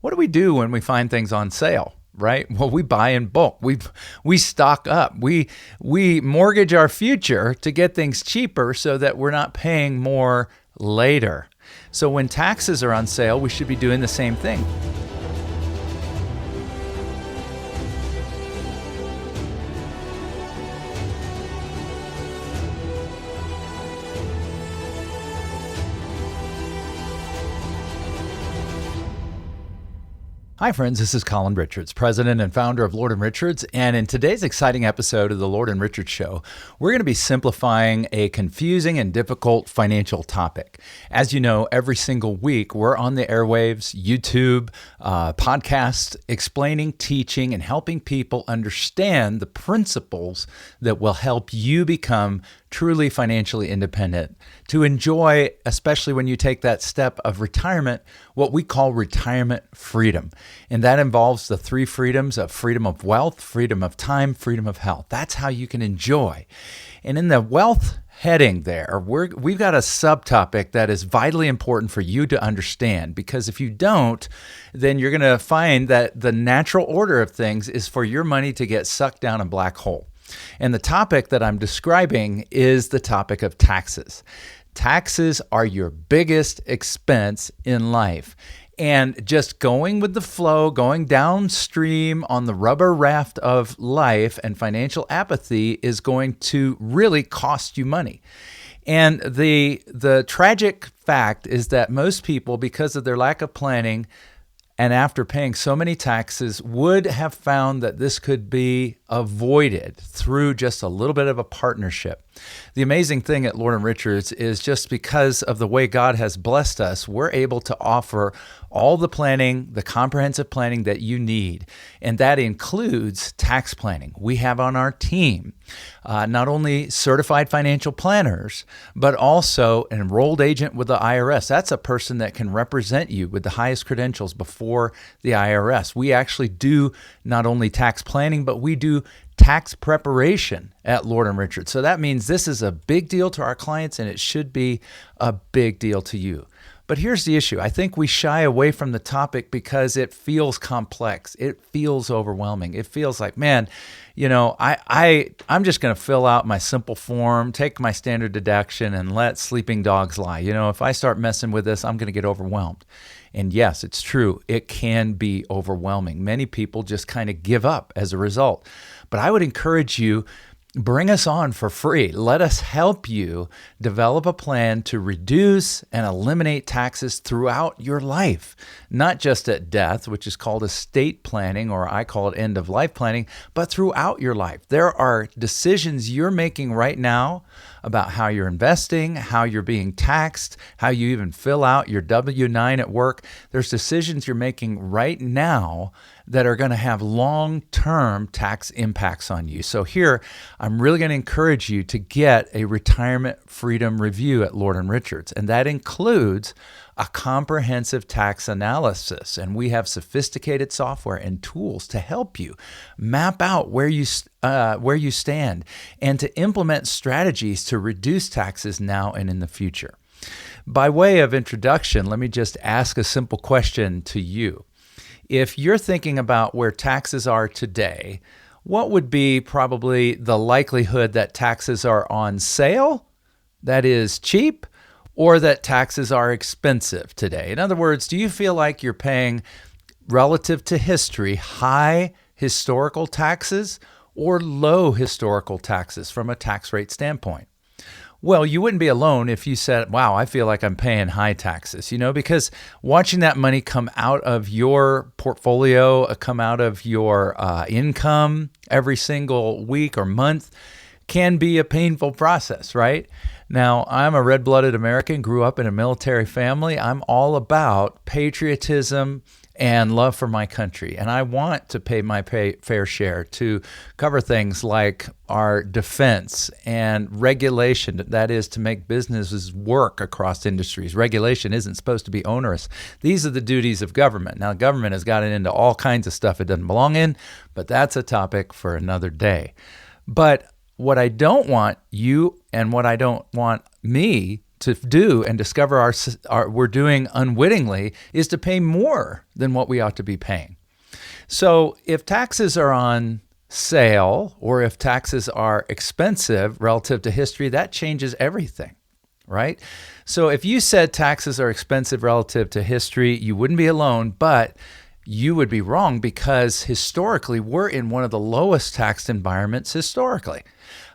What do we do when we find things on sale? Right? Well, we buy in bulk. We stock up. We mortgage our future to get things cheaper so that we're not paying more later. So when taxes are on sale, we should be doing the same thing. Hi, friends. This is Colin Richards, president and founder of Lord & Richards. And in today's exciting episode of the Lord & Richards Show, we're going to be simplifying a confusing and difficult financial topic. As you know, every single week, we're on the airwaves, YouTube, podcasts, explaining, teaching, and helping people understand the principles that will help you become truly financially independent, to enjoy, especially when you take that step of retirement, what we call retirement freedom. And that involves the three freedoms of freedom of wealth, freedom of time, freedom of health. That's how you can enjoy. And in the wealth heading there, we've got a subtopic that is vitally important for you to understand, because if you don't, then you're going to find that the natural order of things is for your money to get sucked down a black hole. And the topic that I'm describing is the topic of taxes. Taxes are your biggest expense in life. And just going with the flow, going downstream on the rubber raft of life and financial apathy is going to really cost you money. And the tragic fact is that most people, because of their lack of planning, and after paying so many taxes, would have found that this could be avoided through just a little bit of a partnership. The amazing thing at Lord & Richards is just because of the way God has blessed us, we're able to offer all the planning, the comprehensive planning that you need. And that includes tax planning. We have on our team not only certified financial planners, but also an enrolled agent with the IRS. That's a person that can represent you with the highest credentials before the IRS. We actually do not only tax planning, but we do tax preparation at Lord & Richards. So that means this is a big deal to our clients, and it should be a big deal to you. But here's the issue. I think we shy away from the topic because it feels complex. It feels overwhelming. It feels like, man, I'm just going to fill out my simple form, take my standard deduction, and let sleeping dogs lie. If I start messing with this, I'm going to get overwhelmed. And yes, it's true. It can be overwhelming. Many people just kind of give up as a result. But I would encourage you, bring us on for free. Let us help you develop a plan to reduce and eliminate taxes throughout your life, not just at death, which is called estate planning, or I call it end of life planning, but throughout your life. There are decisions you're making right now about how you're investing, how you're being taxed, how you even fill out your W-9 at work. There's decisions you're making right now that are going to have long-term tax impacts on you. So here, I'm really going to encourage you to get a retirement freedom review at Lord & Richards, and that includes a comprehensive tax analysis. And we have sophisticated software and tools to help you map out where you stand and to implement strategies to reduce taxes now and in the future. By way of introduction, let me just ask a simple question to you. If you're thinking about where taxes are today, what would be probably the likelihood that taxes are on sale, that is cheap, or that taxes are expensive today? In other words, do you feel like you're paying, relative to history, high historical taxes or low historical taxes from a tax rate standpoint? Well, you wouldn't be alone if you said, wow, I feel like I'm paying high taxes, because watching that money come out of your portfolio, come out of your income every single week or month can be a painful process, right? Now, I'm a red-blooded American, grew up in a military family. I'm all about patriotism and love for my country. And I want to pay my fair share to cover things like our defense and regulation, that is to make businesses work across industries. Regulation isn't supposed to be onerous. These are the duties of government. Now, government has gotten into all kinds of stuff it doesn't belong in, but that's a topic for another day. But what I don't want you and what I don't want me to do and discover we're doing unwittingly is to pay more than what we ought to be paying. So if taxes are on sale or if taxes are expensive relative to history, that changes everything, right? So if you said taxes are expensive relative to history, you wouldn't be alone, but you would be wrong because historically, we're in one of the lowest taxed environments historically.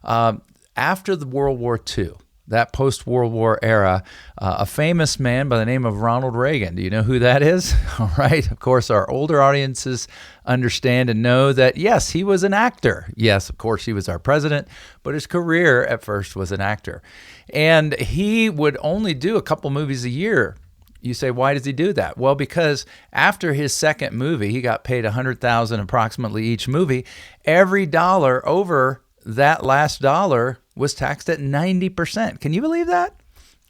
After the World War II, that post-World War era, a famous man by the name of Ronald Reagan. Do you know who that is? All right. Of course, our older audiences understand and know that, yes, he was an actor. Yes, of course, he was our president, but his career at first was an actor. And he would only do a couple movies a year. You say, why does he do that? Well, because after his second movie, he got paid $100,000 approximately each movie. Every dollar over that last dollar was taxed at 90%. Can you believe that?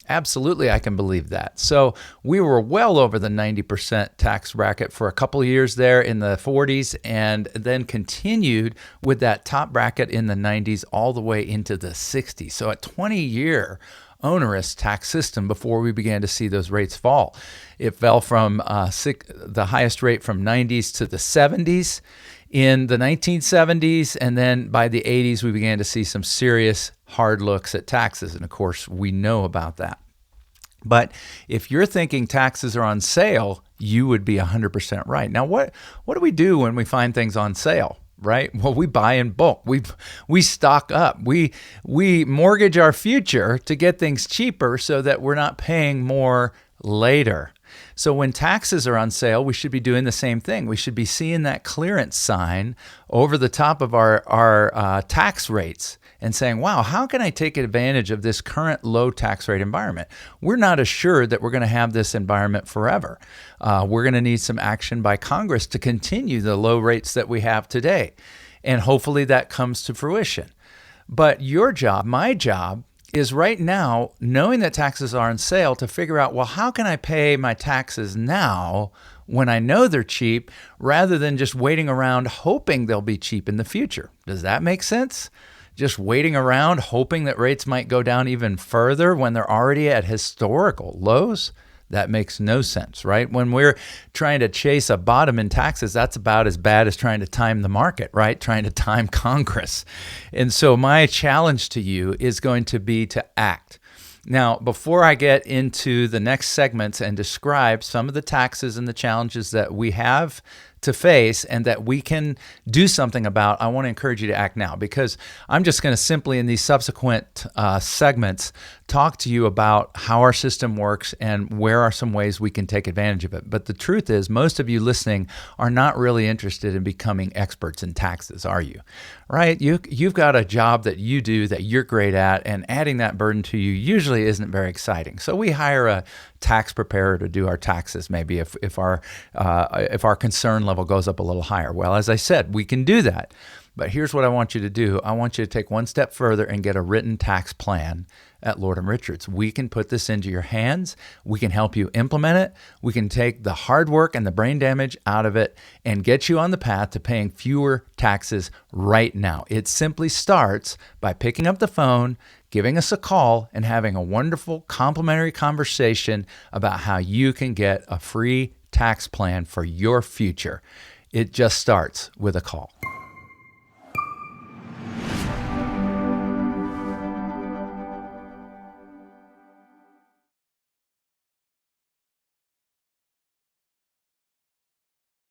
Absolutely, I can believe that. So we were well over the 90% tax bracket for a couple of years there in the 40s, and then continued with that top bracket in the 90s all the way into the 60s. So a 20-year onerous tax system before we began to see those rates fall. It fell from the highest rate from 90s to the 70s in the 1970s, and then by the 80s, we began to see some serious hard looks at taxes, and of course, we know about that. But if you're thinking taxes are on sale, you would be 100% right. Now, what do we do when we find things on sale? Right? Well, we buy in bulk. We stock up. We mortgage our future to get things cheaper so that we're not paying more later. So when taxes are on sale, we should be doing the same thing. We should be seeing that clearance sign over the top of our tax rates and saying, wow, how can I take advantage of this current low tax rate environment? We're not assured that we're going to have this environment forever. We're going to need some action by Congress to continue the low rates that we have today. And hopefully that comes to fruition. But your job, my job, is right now, knowing that taxes are on sale, to figure out, well, how can I pay my taxes now when I know they're cheap, rather than just waiting around hoping they'll be cheap in the future? Does that make sense? Just waiting around hoping that rates might go down even further when they're already at historical lows? That makes no sense, right? When we're trying to chase a bottom in taxes, that's about as bad as trying to time the market, right? Trying to time Congress. And so my challenge to you is going to be to act. Now, before I get into the next segments and describe some of the taxes and the challenges that we have to face and that we can do something about, I want to encourage you to act now, because I'm just going to simply in these subsequent segments talk to you about how our system works and where are some ways we can take advantage of it. But the truth is, most of you listening are not really interested in becoming experts in taxes, are you? Right? You've got a job that you do that you're great at, and adding that burden to you usually isn't very exciting. So we hire a tax preparer to do our taxes, maybe if our concern level goes up a little higher. Well, as I said, we can do that. But here's what I want you to do. I want you to take one step further and get a written tax plan at Lord & Richards. We can put this into your hands. We can help you implement it. We can take the hard work and the brain damage out of it and get you on the path to paying fewer taxes right now. It simply starts by picking up the phone, giving us a call, and having a wonderful complimentary conversation about how you can get a free tax plan for your future. It just starts with a call.